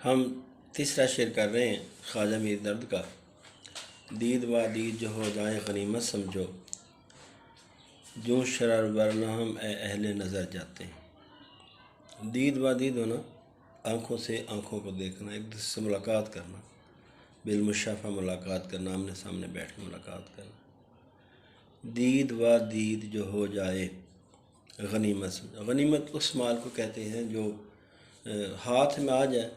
ہم تیسرا شعر کر رہے ہیں خواجہ میر درد کا۔ دید و دید جو ہو جائے غنیمت سمجھو، جوں شرر ورنہ ہم اے اہل نظر جاتے ہیں۔ دید و دید ہونا، آنکھوں سے آنکھوں کو دیکھنا، ایک دوسرے سے ملاقات کرنا، بالمشافہ ملاقات کرنا، آمنے سامنے بیٹھ کے ملاقات کرنا۔ دید و دید جو ہو جائے غنیمت سمجھو۔ غنیمت اس مال کو کہتے ہیں جو ہاتھ میں آ جائے،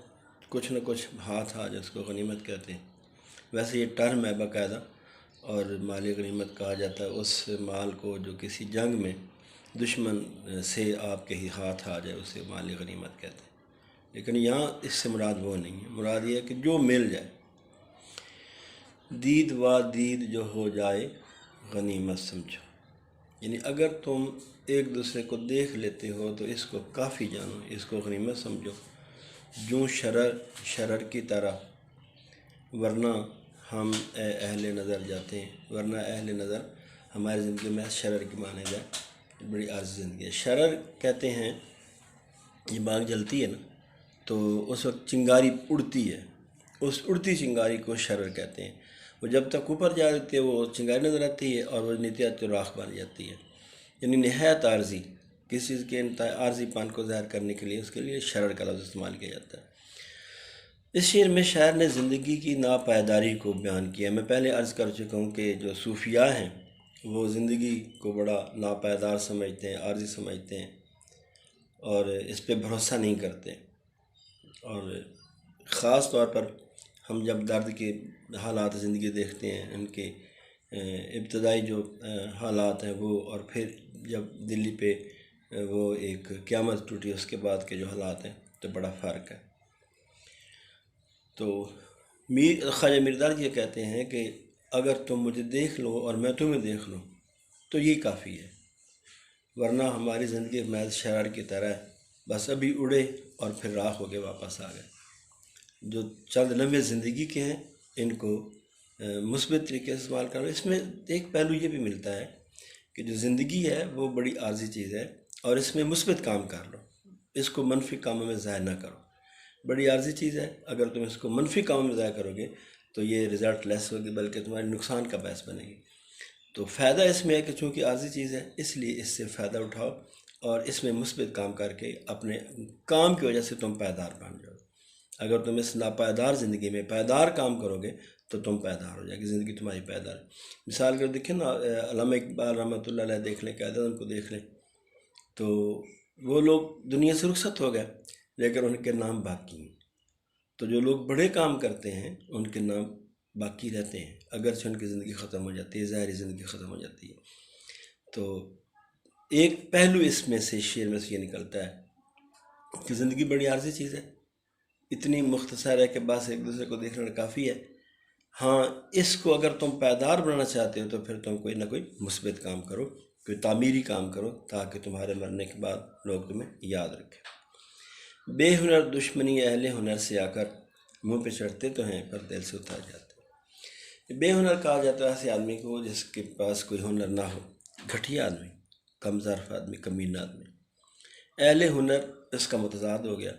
کچھ نہ کچھ ہاتھ آ جائے، اس کو غنیمت کہتے ہیں۔ ویسے یہ ٹرم ہے باقاعدہ، اور مالی غنیمت کہا جاتا ہے اس مال کو جو کسی جنگ میں دشمن سے آپ کے ہی ہاتھ آ جائے، اسے مالی غنیمت کہتے ہیں۔ لیکن یہاں اس سے مراد وہ نہیں ہے، مراد یہ ہے کہ جو مل جائے۔ دید و دید جو ہو جائے غنیمت سمجھو، یعنی اگر تم ایک دوسرے کو دیکھ لیتے ہو تو اس کو کافی جانو، اس کو غنیمت سمجھو۔ جوں شرر کی طرح، ورنہ ہم اے اہل نظر جاتے ہیں۔ ورنہ اہل نظر ہماری زندگی میں شرر کی مانے جائے، بڑی عارضی زندگی ہے۔ شرر کہتے ہیں، یہ باغ جلتی ہے نا تو اس وقت چنگاری اڑتی ہے، اس اڑتی چنگاری کو شرر کہتے ہیں۔ وہ جب تک اوپر جاتی ہے وہ چنگاری نظر آتی ہے، اور وہ نیچے آتی ہے راکھ بن جاتی ہے، یعنی نہایت عارضی، کسی چیز کے عارضی پان کو ظاہر کرنے کے لیے اس کے لیے شرر کا لفظ استعمال کیا جاتا ہے۔ اس شعر میں شاعر نے زندگی کی ناپائیداری کو بیان کیا۔ میں پہلے عرض کر چکا ہوں کہ جو صوفیاء ہیں وہ زندگی کو بڑا ناپائیدار سمجھتے ہیں، عارضی سمجھتے ہیں، اور اس پہ بھروسہ نہیں کرتے۔ اور خاص طور پر ہم جب درد کے حالات زندگی دیکھتے ہیں، ان کے ابتدائی جو حالات ہیں وہ، اور پھر جب دلی پہ وہ ایک قیامت ٹوٹی اس کے بعد کے جو حالات ہیں، تو بڑا فرق ہے۔ تو خواجہ میر درد یہ کہتے ہیں کہ اگر تم مجھے دیکھ لو اور میں تمہیں دیکھ لوں تو یہ کافی ہے، ورنہ ہماری زندگی محض شرر کی طرح ہے، بس ابھی اڑے اور پھر راکھ ہو کے واپس آ گئے۔ جو چند لمحے زندگی کے ہیں ان کو مثبت طریقے سے استعمال کرو۔ اس میں ایک پہلو یہ بھی ملتا ہے کہ جو زندگی ہے وہ بڑی عارضی چیز ہے، اور اس میں مثبت کام کر لو، اس کو منفی کاموں میں ضائع نہ کرو۔ بڑی عارضی چیز ہے، اگر تم اس کو منفی کاموں میں ضائع کرو گے تو یہ رزلٹ لیس ہوگی، بلکہ تمہارے نقصان کا باعث بنے گی۔ تو فائدہ اس میں ہے کہ چونکہ عارضی چیز ہے اس لیے اس سے فائدہ اٹھاؤ، اور اس میں مثبت کام کر کے اپنے کام کی وجہ سے تم پائیدار بن جاؤ۔ اگر تم اس ناپائیدار زندگی میں پائیدار کام کرو گے تو تم پائیدار ہو جائے گی، زندگی تمہاری پائیدار ہے۔ مثال کر دیکھیں نا، علامہ اقبال رحمۃ اللہ علیہ دیکھ لیں، قائد اعظم کو دیکھ لیں، تو وہ لوگ دنیا سے رخصت ہو گئے لیکن ان کے نام باقی ہیں۔ تو جو لوگ بڑے کام کرتے ہیں ان کے نام باقی رہتے ہیں، اگرچہ ان کی زندگی ختم ہو جاتی ہے، ظاہری زندگی ختم ہو جاتی ہے۔ تو ایک پہلو اس میں سے، شعر میں سے یہ نکلتا ہے کہ زندگی بڑی عارضی چیز ہے، اتنی مختصر ہے کہ بس ایک دوسرے کو دیکھنا کافی ہے۔ ہاں، اس کو اگر تم پائیدار بنانا چاہتے ہو تو پھر تم کوئی نہ کوئی مثبت کام کرو، کوئی تعمیری کام کرو، تاکہ تمہارے مرنے کے بعد لوگ تمہیں یاد رکھیں۔ بے ہنر دشمنی اہل ہنر سے آ کر منہ پہ چڑھتے تو ہیں پر دل سے اتر جاتے ہیں۔ بے ہنر کہا جاتا ہے ایسے آدمی کو جس کے پاس کوئی ہنر نہ ہو، گھٹیا آدمی، کم ظرف آدمی، کمینہ آدمی۔ اہل ہنر اس کا متضاد ہو گیا،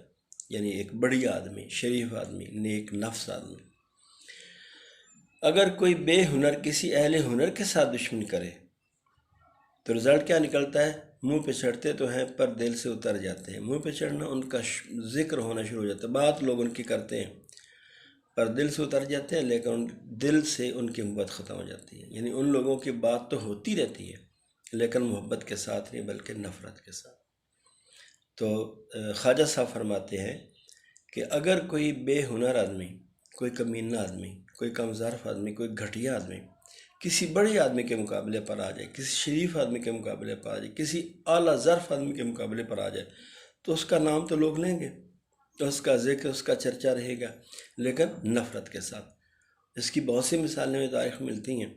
یعنی ایک بڑی آدمی، شریف آدمی، نیک نفس آدمی۔ اگر کوئی بے ہنر کسی اہل ہنر کے ساتھ دشمنی کرے تو رزلٹ کیا نکلتا ہے؟ منہ پہ چڑھتے تو ہیں پر دل سے اتر جاتے ہیں۔ منہ پہ چڑھنا، ان کا ذکر ہونا شروع ہو جاتا ہے، بات لوگ ان کی کرتے ہیں پر دل سے اتر جاتے ہیں، لیکن دل سے ان کی محبت ختم ہو جاتی ہے۔ یعنی ان لوگوں کی بات تو ہوتی رہتی ہے لیکن محبت کے ساتھ نہیں بلکہ نفرت کے ساتھ۔ تو خواجہ صاحب فرماتے ہیں کہ اگر کوئی بے ہنر آدمی، کوئی کمینہ آدمی، کوئی کم ظرف آدمی، کوئی گھٹیا آدمی کسی بڑے آدمی کے مقابلے پر آ جائے، کسی شریف آدمی کے مقابلے پر آ جائے، کسی اعلیٰ ظرف آدمی کے مقابلے پر آ جائے، تو اس کا نام تو لوگ لیں گے، اس کا ذکر، اس کا چرچا رہے گا، لیکن نفرت کے ساتھ۔ اس کی بہت سی مثالیں میں تاریخ ملتی ہیں۔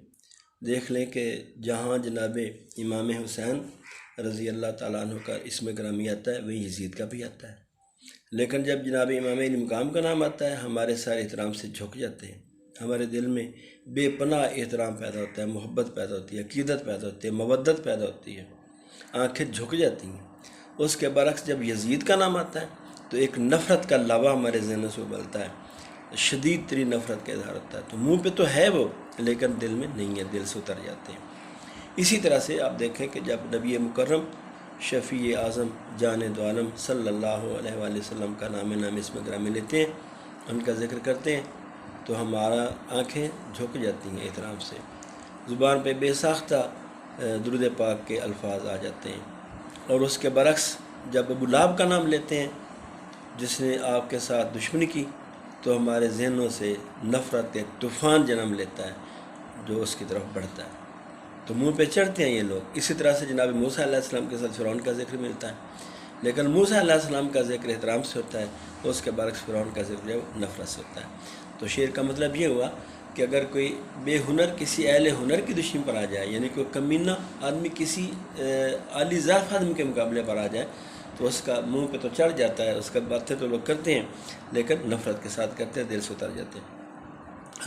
دیکھ لیں کہ جہاں جناب امام حسین رضی اللہ تعالیٰ عنہ کا اسم گرامی آتا ہے، وہیں یزید کا بھی آتا ہے، لیکن جب جناب امام علی مقام کا نام آتا ہے ہمارے سارے احترام سے جھک جاتے ہیں، ہمارے دل میں بے پناہ احترام پیدا ہوتا ہے، محبت پیدا ہوتی ہے، عقیدت پیدا ہوتی ہے، مودت پیدا ہوتی ہے، آنکھیں جھک جاتی ہیں۔ اس کے برعکس جب یزید کا نام آتا ہے تو ایک نفرت کا لوا ہمارے ذہنوں سے ابلتا ہے، شدید ترین نفرت کا اظہار ہوتا ہے. تو منہ پہ تو ہے وہ، لیکن دل میں نہیں ہے، دل سے اتر جاتے ہیں. اسی طرح سے آپ دیکھیں کہ جب نبی مکرم شفیع اعظم جان دو عالم صلی اللہ علیہ وآلہ وسلم کا نام اسم گرامی لیتے ہیں، ان کا ذکر کرتے ہیں، تو ہمارا آنکھیں جھک جاتی ہیں احترام سے، زبان پہ بے ساختہ درود پاک کے الفاظ آ جاتے ہیں. اور اس کے برعکس جب ابو لہب کا نام لیتے ہیں جس نے آپ کے ساتھ دشمنی کی، تو ہمارے ذہنوں سے نفرت ایک طوفان جنم لیتا ہے جو اس کی طرف بڑھتا ہے. تو منہ پہ چڑھتے ہیں یہ لوگ. اسی طرح سے جناب موسیٰ علیہ السلام کے ساتھ فرعون کا ذکر ملتا ہے، لیکن موسیٰ علیہ السلام کا ذکر احترام سے ہوتا ہے، اس کے برعکس فرعون کا ذکر نفرت سے ہوتا ہے. تو شعر کا مطلب یہ ہوا کہ اگر کوئی بے ہنر کسی اہل ہنر کی دشمنی پر آ جائے، یعنی کوئی کمینہ آدمی کسی عالی ذات آدمی کے مقابلے پر آ جائے، تو اس کا منہ پہ تو چڑھ جاتا ہے، اس کا باتیں تو لوگ کرتے ہیں لیکن نفرت کے ساتھ کرتے ہیں، دل سے اتر جاتے ہیں.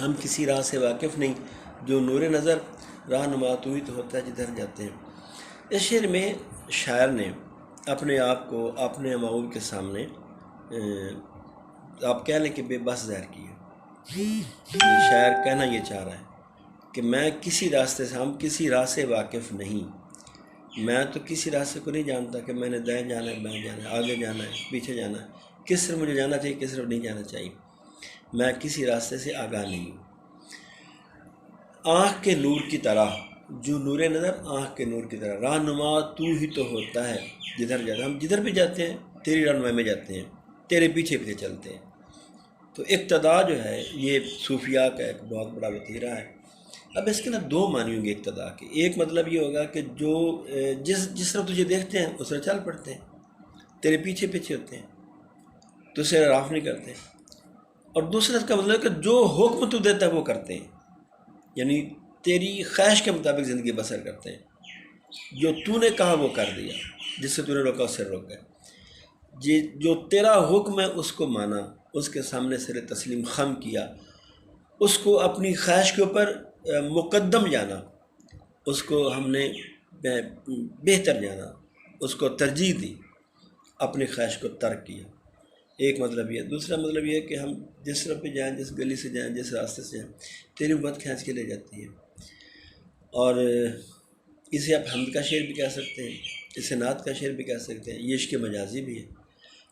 ہم کسی راہ سے واقف نہیں، جو نور نظر رہنما تو ہی تو ہوتا ہے جدھر جاتے ہیں. اس شعر میں شاعر نے اپنے آپ کو اپنے معبود کے سامنے آپ کہہ لیں کہ بے بس ظاہر کی ہے. شاعر کہنا یہ چاہ رہا ہے کہ میں کسی راستے سے، ہم کسی راہ سے واقف نہیں. میں تو کسی راستے کو نہیں جانتا کہ میں نے دائیں جانا ہے، بائیں جانا ہے، آگے جانا ہے، پیچھے جانا ہے، کس طرف مجھے جانا چاہیے، کس طرف نہیں جانا چاہیے. میں کسی راستے سے آگاہ نہیں ہوں. آنکھ کے نور کی طرح، جو نور نظر آنکھ کے نور کی طرح، رہنما تو ہی تو ہوتا ہے جدھر جاتا. ہم جدھر بھی جاتے ہیں تیری رہنمائی میں جاتے ہیں، تیرے پیچھے پیچھے چلتے ہیں. تو اقتداء جو ہے یہ صوفیاء کا ایک بہت بڑا وتیرہ ہے. اب اس کے نا دو معنی ہوں گے اقتداء کے. ایک مطلب یہ ہوگا کہ جو جس طرف تجھے دیکھتے ہیں اس طرح چل پڑتے ہیں، تیرے پیچھے پیچھے ہوتے ہیں، تو اسے راف نہیں کرتے. اور دوسرا اس کا مطلب ہے کہ جو حکم تو دیتا ہے وہ کرتے ہیں، یعنی تیری خواہش کے مطابق زندگی بسر کرتے ہیں. جو تو نے کہا وہ کر دیا، جس سے تو نے روکا اس سے روک گئے. جو تیرا حکم ہے اس کو مانا، اس کے سامنے سر تسلیم خم کیا، اس کو اپنی خواہش کے اوپر مقدم جانا، اس کو ہم نے بہتر جانا، اس کو ترجیح دی، اپنی خواہش کو ترک کیا. ایک مطلب یہ. دوسرا مطلب یہ ہے کہ ہم جس طرف پہ جائیں، جس گلی سے جائیں، جس راستے سے جائیں، تیری محبت کھینچ کے لے جاتی ہے. اور اسے آپ حمد کا شعر بھی کہہ سکتے ہیں، اسے نعت کا شعر بھی کہہ سکتے ہیں. یہ عشق مجازی بھی ہے.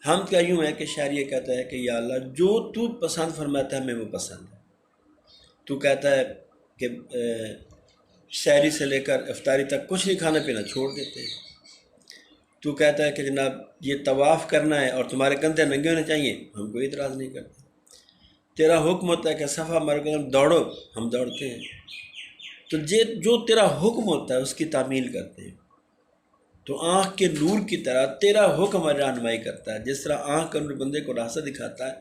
حمد کا یوں ہے کہ شاعر یہ کہتا ہے کہ یا اللہ جو تو پسند فرماتا ہے ہمیں وہ پسند ہے. تو کہتا ہے کہ سحری سے لے کر افطاری تک کچھ نہیں کھانا پینا، چھوڑ دیتے ہیں. تو کہتا ہے کہ جناب یہ طواف کرنا ہے اور تمہارے کندھے ننگے ہونے چاہیے، ہم کوئی اعتراض نہیں کرتے. تیرا حکم ہوتا ہے کہ صفا مرغ دوڑو، ہم دوڑتے ہیں. تو جو تیرا حکم ہوتا ہے اس کی تعمیل کرتے ہیں. تو آنکھ کے نور کی طرح تیرا حکم ہماری رہنمائی کرتا ہے. جس طرح آنکھ کا نور بندے کو راستہ دکھاتا ہے،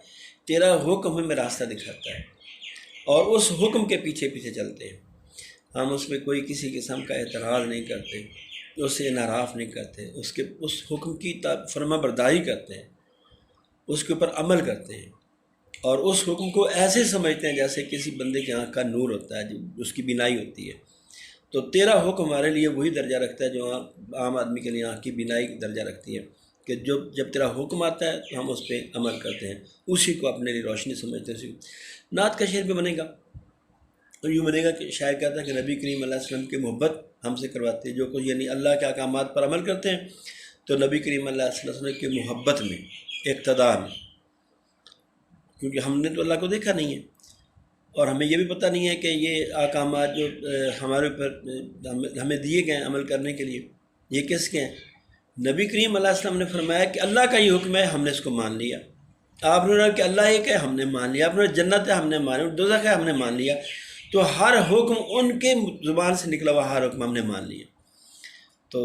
تیرا حکم ہمیں راستہ دکھاتا ہے، اور اس حکم کے پیچھے پیچھے چلتے ہیں. ہم اس میں کوئی کسی قسم کا اعتراض نہیں کرتے، اسے انحراف نہیں کرتے، اس حکم کی فرما برداری کرتے ہیں، اس کے اوپر عمل کرتے ہیں، اور اس حکم کو ایسے سمجھتے ہیں جیسے کسی بندے کی آنکھ کا نور ہوتا ہے، جو اس کی بینائی ہوتی ہے. تو تیرا حکم ہمارے لیے وہی درجہ رکھتا ہے جو عام آدمی کے لیے آنکھ کی بینائی درجہ رکھتی ہے، کہ جب تیرا حکم آتا ہے تو ہم اس پہ عمل کرتے ہیں، اسی کو اپنے لیے روشنی سمجھتے ہیں. نعت کا شعر بھی بنے گا، تو یوں بنے گا کہ شاعر کہتا ہے کہ نبی کریم علیہ السلام کی محبت ہم سے کرواتے ہیں. جو کچھ یعنی اللہ کے احکامات پر عمل کرتے ہیں تو نبی کریم علیہ السلام کی محبت میں، اقتداء میں، کیونکہ ہم نے تو اللہ کو دیکھا نہیں ہے، اور ہمیں یہ بھی پتہ نہیں ہے کہ یہ احکامات جو ہمارے اوپر ہمیں دیے گئے ہیں عمل کرنے کے لیے، یہ کس کے ہیں. نبی کریم علیہ السلام نے فرمایا کہ اللہ کا یہ حکم ہے، ہم نے اس کو مان لیا. آپ نے کہا کہ اللہ ایک ہے، ہم نے مان لیا. آپ نے جنت ہے، ہم نے مان لیا. دوزخ ہے، ہم نے مان لیا. تو ہر حکم ان کے زبان سے نکلا ہوا ہر حکم ہم نے مان لیا. تو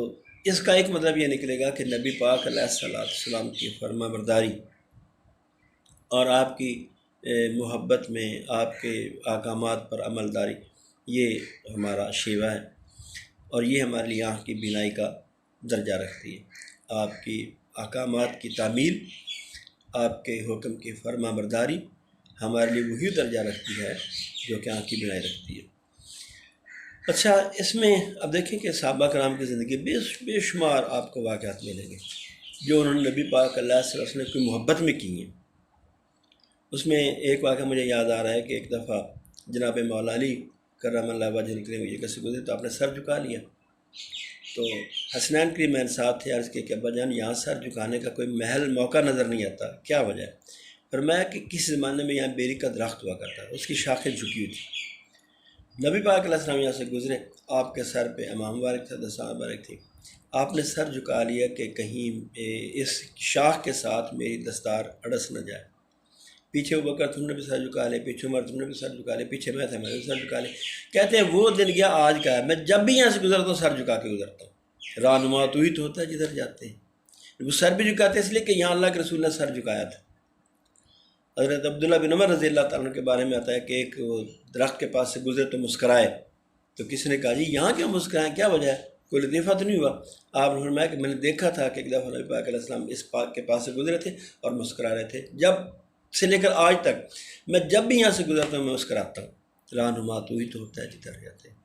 اس کا ایک مطلب یہ نکلے گا کہ نبی پاک علیہ السلام کی فرما برداری اور آپ کی محبت میں آپ کے احکامات پر عمل داری، یہ ہمارا شیوا ہے، اور یہ ہمارے لیے آنکھ کی بینائی کا درجہ رکھتی ہے. آپ کی احکامات کی تعمیل، آپ کے حکم کی فرما برداری ہمارے لیے وہی درجہ رکھتی ہے جو کہ آنکھ کی بینائی رکھتی ہے. اچھا، اس میں اب دیکھیں کہ صحابہ کرام کی زندگی بے شمار آپ کو واقعات ملیں گے. جو انہوں نے نبی پاک اللہ صلی اللہ علیہ وسلم کی محبت میں کی ہیں۔ اس میں ایک واقعہ مجھے یاد آ رہا ہے کہ ایک دفعہ جناب مولا علی کرم اللہ وجہ الکریم یہ کیسے گزرے تو آپ نے سر جھکا لیا، تو حسنین کی میں ساتھ تھے، عرض کے کہ ابا جان یہاں سر جھکانے کا کوئی محل موقع نظر نہیں آتا، کیا وجہ ہے؟ فرمایا کہ کس زمانے میں یہاں بیری کا درخت ہوا کرتا ہے، اس کی شاخیں جھکی ہوئی تھی، نبی پاک علیہ السلام یہاں سے گزرے، آپ کے سر پہ امام مبارک تھا، دستار مبارک تھی، آپ نے سر جھکا لیا کہ کہیں اس شاخ کے ساتھ میری دستار اڑس نہ جائے۔ پیچھے ابو بکر تم نے بھی سر جھکا لے، پیچھے عمر تم نے بھی سر جھکا لے، پیچھے میں تھا میں نے بھی سر جھکا لے۔ کہتے ہیں وہ دن گیا آج کا ہے، میں جب بھی یہاں سے گزرتا ہوں سر جھکا کے گزرتا ہوں، رہنما تو ہی تو ہوتا ہے جدھر جاتے ہیں۔ وہ سر بھی جھکاتے اس لیے کہ یہاں اللہ کے رسول نے سر جھکایا تھا۔ حضرت عبداللہ بن عمر رضی اللہ تعالیٰ کے بارے میں آتا ہے کہ ایک درخت کے پاس سے گزرے تو مسکرائے، تو کسی نے کہا جی یہاں کیوں مسکرائیں، کیا وجہ ہے، کوئی لطیفہ تو نہیں ہوا؟ آپ نے فرمایا کہ میں نے دیکھا تھا کہ ایک دفعہ نبی پاک علیہ السلام اس پاک کے پاس سے گزرے تھے اور مسکرا رہے تھے، جب سے لے کر آج تک میں جب بھی یہاں سے گزرتا ہوں میں مسکراتا ہوں، رہنما تو ہی تو ہوتا ہے جدھر جاتے ہیں۔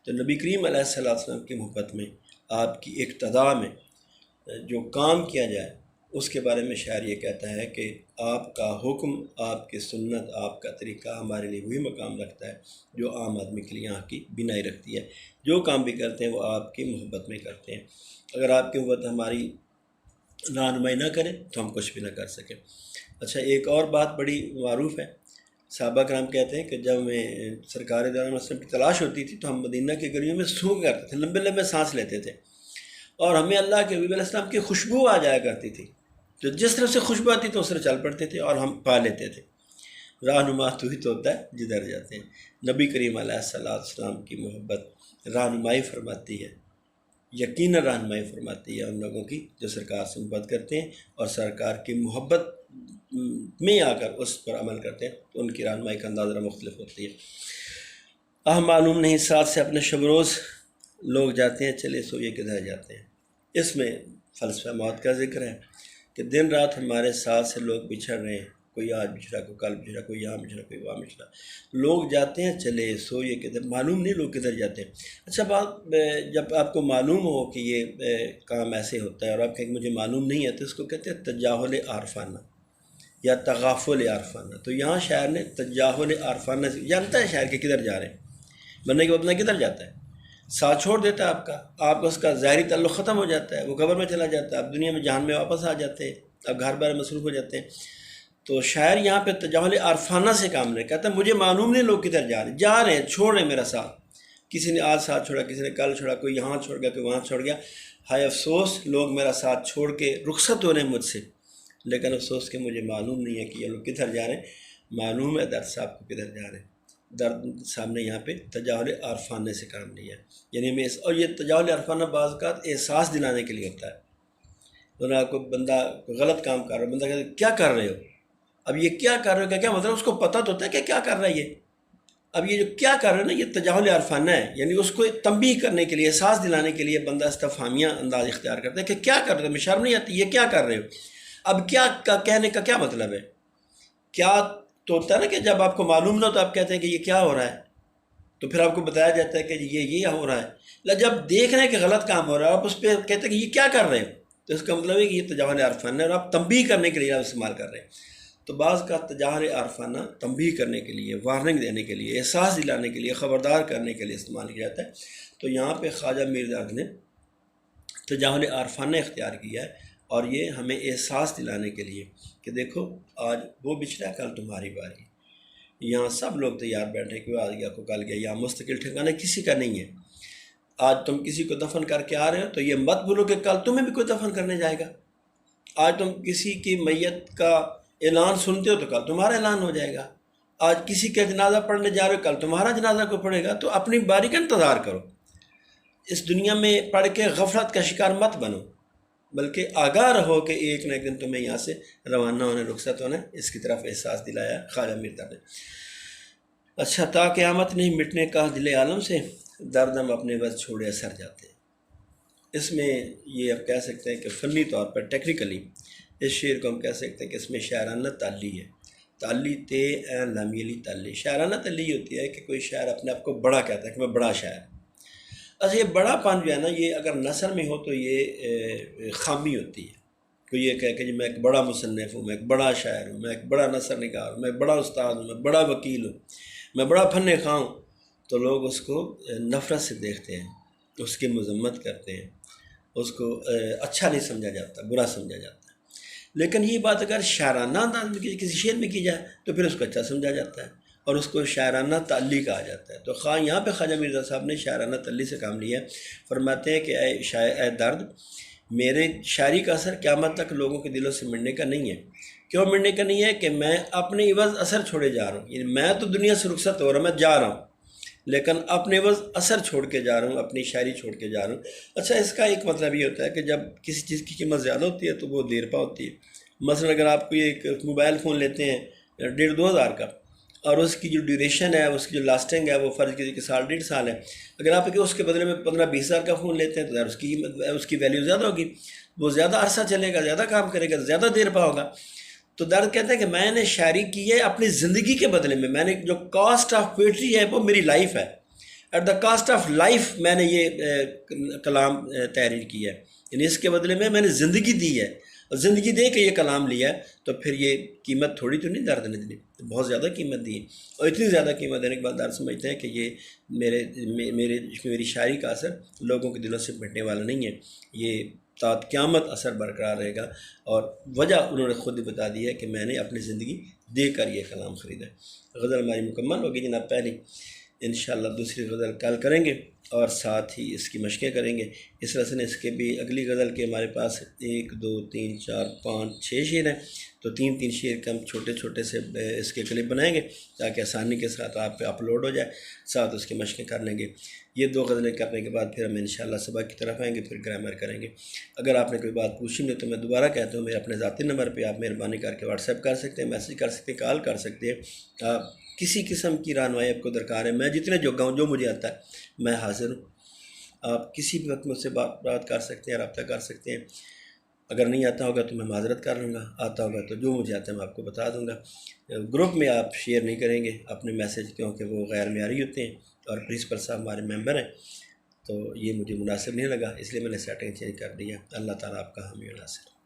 تو نبی کریم علیہ السلام کی محبت میں، آپ کی اقتداء میں جو کام کیا جائے اس کے بارے میں شاعر یہ کہتا ہے کہ آپ کا حکم، آپ کی سنت، آپ کا طریقہ ہمارے لیے وہی مقام رکھتا ہے جو عام آدمی کے لیے آپ کی بینائی رکھتی ہے۔ جو کام بھی کرتے ہیں وہ آپ کی محبت میں کرتے ہیں، اگر آپ کی محبت ہماری رہنمائی نہ کرے تو ہم کچھ بھی نہ کر سکیں۔ اچھا، ایک اور بات بڑی معروف ہے، صحابہ کرام کہتے ہیں کہ جب میں سرکار دو عالم وسلم کی تلاش ہوتی تھی تو ہم مدینہ کی گلیوں میں سونگ کرتے تھے، لمبے لمبے سانس لیتے تھے، اور ہمیں اللہ کے حبیب علیہ السلام کی خوشبو آ جایا کرتی تھی، تو جس طرح سے خوشبو آتی تو اس طرح چل پڑتے تھے اور ہم پا لیتے تھے۔ رہنما تو ہی تو ہوتا ہے جدھر جاتے ہیں۔ نبی کریم علیہ السلام کی محبت رہنمائی فرماتی ہے، یقیناً رہنمائی فرماتی ہے ان لوگوں کی جو سرکار سے محبت کرتے ہیں اور سرکار کی محبت میں آ کر اس پر عمل کرتے ہیں، تو ان کی رہنمائی کا انداز مختلف ہوتی ہے۔ معلوم نہیں ساتھ سے اپنے شب روز لوگ جاتے ہیں، چلے سوئے کدھر جاتے ہیں۔ اس میں فلسفہ موت کا ذکر ہے کہ دن رات ہمارے ساتھ سے لوگ بچھڑ رہے ہیں، کوئی آج بچھڑا، کوئی کل بچھڑا، کوئی یہاں بچھڑا، کوئی وہاں بچھڑا، لوگ جاتے ہیں چلے سوئے کدھر، معلوم نہیں لوگ کدھر جاتے ہیں۔ اچھا بات، جب آپ کو معلوم ہو کہ یہ کام ایسے ہوتا ہے اور آپ کہیں مجھے معلوم نہیں ہے، تو اس کو کہتے ہیں تجاہل عارفانہ یا تغافل عارفانہ۔ تو یہاں شاعر نے تجاہل عارفانہ سے جانتا ہے شاعر کہ کدھر جا رہے ہیں، بننے کے بدلہ کدھر جاتا ہے، ساتھ چھوڑ دیتا ہے آپ کا اس کا ظاہری تعلق ختم ہو جاتا ہے، وہ قبر میں چلا جاتا ہے، آپ دنیا میں جہان میں واپس آ جاتے ہیں، اب گھر بار مصروف ہو جاتے ہیں۔ تو شاعر یہاں پہ تجاہل عارفانہ سے کام نہیں کہتا، مجھے معلوم نہیں لوگ کدھر جا رہے ہیں، چھوڑ رہے ہیں میرا ساتھ، کسی نے آج ساتھ چھوڑا، کسی نے کل چھوڑا، کوئی یہاں چھوڑ گیا، کوئی وہاں چھوڑ گیا، ہائے افسوس لوگ میرا ساتھ چھوڑ کے رخصت ہو رہے ہیں مجھ سے، لیکن افسوس کہ مجھے معلوم نہیں ہے کہ یہ لوگ کدھر جا رہے ہیں۔ معلوم ہے درد صاحب کو کدھر جا رہے ہیں، درد سامنے یہاں پہ تجاہل عارفانہ سے کام نہیں ہے، یعنی میں اور یہ تجاہل عارفانہ بعض اوقات احساس دلانے کے لیے ہوتا ہے۔ ورنہ کوئی بندہ غلط کام کر رہا ہے، بندہ کہتا ہے کیا کر رہے ہو، اب یہ کیا کر رہے ہو کا کیا مطلب، اس کو پتہ تو ہوتا ہے کہ کیا کر رہا ہے یہ، اب یہ جو کیا کر رہے ہیں نا یہ تجاہل عارفانہ ہے، یعنی اس کو تنبیہ کرنے کے لیے، احساس دلانے کے لیے بندہ استفہامیہ انداز اختیار کرتا ہے کہ کیا کر رہے ہو، میں شرم نہیں آتی، یہ کیا کر رہے ہو۔ اب کیا کا کہنے کا کیا مطلب ہے، کیا تو ہوتا ہے نا کہ جب آپ کو معلوم نہ ہو تو آپ کہتے ہیں کہ یہ کیا ہو رہا ہے، تو پھر آپ کو بتایا جاتا ہے کہ یہ ہو رہا ہے، جب دیکھ رہے ہیں کہ غلط کام ہو رہا ہے آپ اس پہ کہتے ہیں کہ یہ کیا کر رہے ہیں، تو اس کا مطلب ہے کہ یہ تجاہل عارفانہ ہے اور آپ تنبیہ کرنے کے لیے آپ استعمال کر رہے ہیں۔ تو بعض کا تجاہل عارفانہ تنبیہ کرنے کے لیے، وارننگ دینے کے لیے، احساس دلانے کے لیے، خبردار کرنے کے لیے استعمال کیا جاتا ہے۔ تو یہاں پہ خواجہ میر زاد نے تجاہل عارفانہ اختیار کیا ہے، اور یہ ہمیں احساس دلانے کے لیے کہ دیکھو آج وہ بچھڑا، کل تمہاری باری، یہاں سب لوگ تیار بیٹھے کہ وہ آج گیا کو کل گیا، یہاں مستقل ٹھکانا کسی کا نہیں ہے۔ آج تم کسی کو دفن کر کے آ رہے ہو تو یہ مت بھولو کہ کل تمہیں بھی کوئی دفن کرنے جائے گا۔ آج تم کسی کی میت کا اعلان سنتے ہو تو کل تمہارا اعلان ہو جائے گا۔ آج کسی کا جنازہ پڑھنے جا رہے ہو، کل تمہارا جنازہ کو پڑھے گا۔ تو اپنی باری کا انتظار کرو، اس دنیا میں پڑھ کے غفلت کا شکار مت بنو، بلکہ آگاہ رہو کہ ایک نہ ایک دن تمہیں یہاں سے روانہ ہونے، رخصت ہونا، اس کی طرف احساس دلایا خواجہ میر زاد نے۔ اچھا، تا قیامت نہیں مٹنے کا دل عالم سے، دردم اپنے بس چھوڑے اثر جاتے ہیں۔ اس میں یہ آپ کہہ سکتے ہیں کہ فنی طور پر ٹیکنیکلی اس شعر کو ہم کہہ سکتے ہیں کہ اس میں شاعرانہ تعلی ہے، تعلی تے این لامیلی تعلی۔ شاعرانہ تعلی یہ ہوتی ہے کہ کوئی شاعر اپنے آپ کو بڑا کہتا ہے کہ میں بڑا شاعر۔ اچھا، یہ بڑا پن جو ہے نا، یہ اگر نثر میں ہو تو یہ خامی ہوتی ہے، کوئی یہ کہے کہ جی میں ایک بڑا مصنف ہوں، میں ایک بڑا شاعر ہوں، میں ایک بڑا نثر نگار ہوں، میں ایک بڑا استاد ہوں، میں بڑا وکیل ہوں، میں بڑا فن خواہ ہوں، تو لوگ اس کو نفرت سے دیکھتے ہیں، اس کی مذمت کرتے ہیں، اس کو اچھا نہیں سمجھا جاتا، برا سمجھا جاتا ہے۔ لیکن یہ بات اگر شاعرانہ انداز میں کسی شعر میں کی جائے تو پھر اس کو اچھا سمجھا جاتا ہے اور اس کو شاعرانہ تعلی کہا جاتا ہے۔ تو خواہ یہاں پہ خواجہ مرزا صاحب نے شاعرانہ تعلی سے کام لیا ہے۔ فرماتے ہیں کہ اے درد، میرے شاعری کا اثر قیامت تک لوگوں کے دلوں سے مٹنے کا نہیں ہے۔ کیوں مٹنے کا نہیں ہے؟ کہ میں اپنے عوض اثر چھوڑے جا رہا ہوں، یعنی میں تو دنیا سے رخصت ہو رہا ہوں، میں جا رہا ہوں، لیکن اپنے عوض اثر چھوڑ کے جا رہا ہوں، اپنی شاعری چھوڑ کے جا رہا ہوں۔ اچھا، اس کا ایک مطلب یہ ہوتا ہے کہ جب کسی چیز کی قیمت زیادہ ہوتی ہے تو وہ دیر پا ہوتی ہے۔ مثلا اگر آپ کوئی ایک موبائل فون لیتے ہیں 1,500-2,000 کا، اور اس کی جو ڈیوریشن ہے، اس کی جو لاسٹنگ ہے وہ فرض کیجیے کہ 1.5 سال ہے، اگر آپ اس کے بدلے میں 15-20 ہزار کا فون لیتے ہیں تو اس کی ویلیو زیادہ ہوگی، وہ زیادہ عرصہ چلے گا، زیادہ کام کرے گا، زیادہ دیر پا ہوگا۔ تو درد کہتے ہیں کہ میں نے شاعری کی ہے اپنی زندگی کے بدلے میں نے جو کاسٹ آف پوئٹری ہے وہ میری لائف ہے، at the cost of life میں نے یہ کلام تحریر کیا ہے، یعنی اس کے بدلے میں نے زندگی دی ہے، اور زندگی دے کے یہ کلام لیا ہے، تو پھر یہ قیمت تھوڑی تو نہیں درد نے دی، بہت زیادہ قیمت دی ہے۔ اور اتنی زیادہ قیمت دینے کے بعد درد سمجھتے ہیں کہ یہ میری شاعری کا اثر لوگوں کے دلوں سے مٹنے والا نہیں ہے، یہ تا قیامت اثر برقرار رہے گا۔ اور وجہ انہوں نے خود بتا دی ہے کہ میں نے اپنی زندگی دے کر یہ کلام خریدا ہے۔ غزل ہماری مکمل ہوگی جناب پہلی، انشاءاللہ دوسری غزل کل کریں گے اور ساتھ ہی اس کی مشقیں کریں گے۔ اس طرح سے اس کے بھی اگلی غزل کے ہمارے پاس 1 2 3 4 5 6 شعر ہیں، تو 3 شعر کے ہم چھوٹے چھوٹے سے اس کے کلپ بنائیں گے تاکہ آسانی کے ساتھ آپ پہ اپلوڈ ہو جائے، ساتھ اس کی مشقیں کر لیں گے۔ یہ 2 غزلیں کرنے کے بعد پھر ہم انشاءاللہ سبق کی طرف آئیں گے، پھر گرامر کریں گے۔ اگر آپ نے کوئی بات پوچھی نہیں تو میں دوبارہ کہتا ہوں، میرے اپنے ذاتی نمبر پہ آپ مہربانی کر کے واٹس ایپ کر سکتے ہیں، میسیج کر سکتے ہیں، کال کر سکتے ہیں۔ آپ کسی قسم کی رہنمائی آپ کو درکار ہے، میں جتنے جوگا ہوں، جو مجھے آتا ہے میں حاضر ہوں۔ آپ کسی بھی وقت مجھ سے بات کر سکتے ہیں، رابطہ کر سکتے ہیں۔ اگر نہیں آتا ہوگا تو میں معذرت کر لوں گا، آتا ہوگا تو جو مجھے آتا ہے میں آپ کو بتا دوں گا۔ گروپ میں آپ شیئر نہیں کریں گے اپنے میسیج، کیونکہ وہ غیر معیاری ہوتے ہیں، اور پرنسپل صاحب ہمارے ممبر ہیں، تو یہ مجھے مناسب نہیں لگا، اس لیے میں نے سیٹنگ چینج کر دیا۔ اللہ تعالیٰ آپ کا حامی و ناصر۔